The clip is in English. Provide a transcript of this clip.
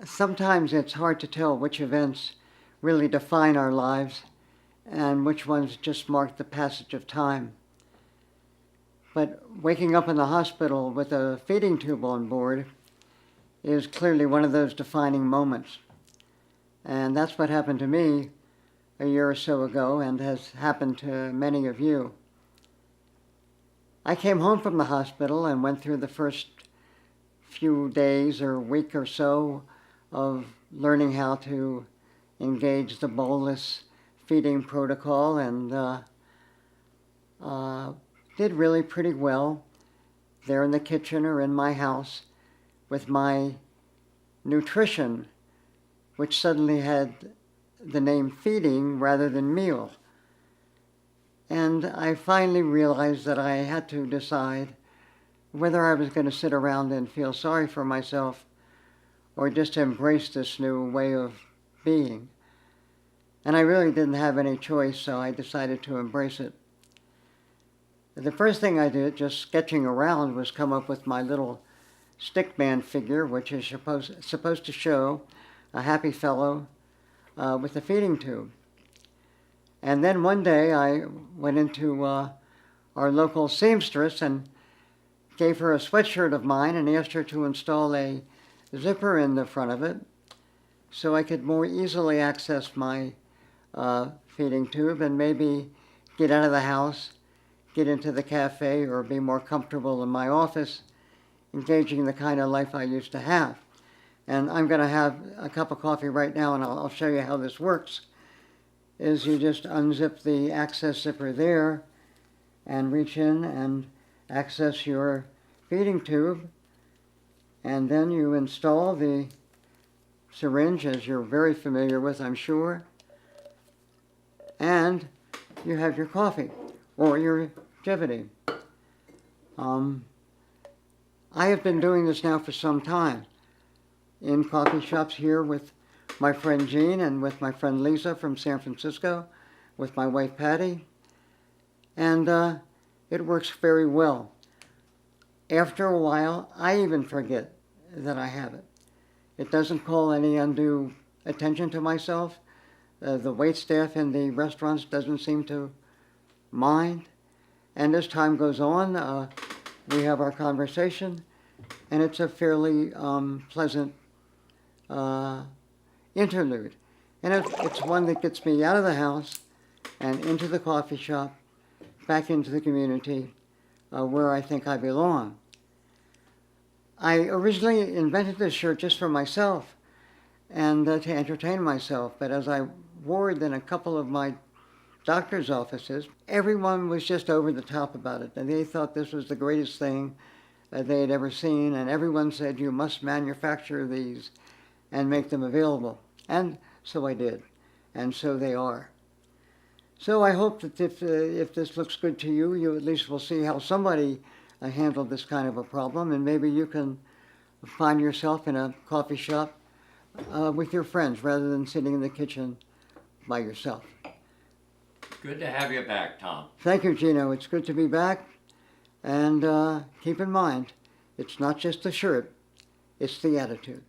Sometimes it's hard to tell which events really define our lives and which ones just mark the passage of time. But waking up in the hospital with a feeding tube on board is clearly one of those defining moments. And that's what happened to me a year or so ago and has happened to many of you. I came home from the hospital and went through the first few days or week or so of learning how to engage the bolus feeding protocol, and did really pretty well there in the kitchen or in my house with my nutrition, which suddenly had the name feeding rather than meal. And I finally realized that I had to decide whether I was going to sit around and feel sorry for myself or just embrace this new way of being. And I really didn't have any choice, so I decided to embrace it. The first thing I did, just sketching around, was come up with my little stickman figure, which is supposed to show a happy fellow with a feeding tube. And then one day I went into our local seamstress and gave her a sweatshirt of mine and asked her to install a zipper in the front of it so I could more easily access my feeding tube and maybe get out of the house, get into the cafe, or be more comfortable in my office, engaging the kind of life I used to have. And I'm going to have a cup of coffee right now, and I'll show you how this works. Is you just unzip the access zipper there and reach in and access your feeding tube, and then you install the syringe, as you're very familiar with, I'm sure, and you have your coffee or your Givity. I have been doing this now for some time in coffee shops here with my friend Jean and with my friend Lisa from San Francisco, with my wife Patty, and it works very well. After a while, I even forget that I have it. It doesn't call any undue attention to myself. The wait staff in the restaurants doesn't seem to mind. And as time goes on, we have our conversation, and it's a fairly pleasant interlude. And it's one that gets me out of the house and into the coffee shop, back into the community where I think I belong. I originally invented this shirt just for myself and to entertain myself, but as I wore it in a couple of my doctor's offices, everyone was just over the top about it, and they thought this was the greatest thing they had ever seen, and everyone said, you must manufacture these and make them available. And so I did, and so they are. So I hope that if this looks good to you, you at least will see how somebody handled this kind of a problem, and maybe you can find yourself in a coffee shop with your friends rather than sitting in the kitchen by yourself. Good to have you back, Tom. Thank you, Gino. It's good to be back. And keep in mind, it's not just the shirt, it's the attitude.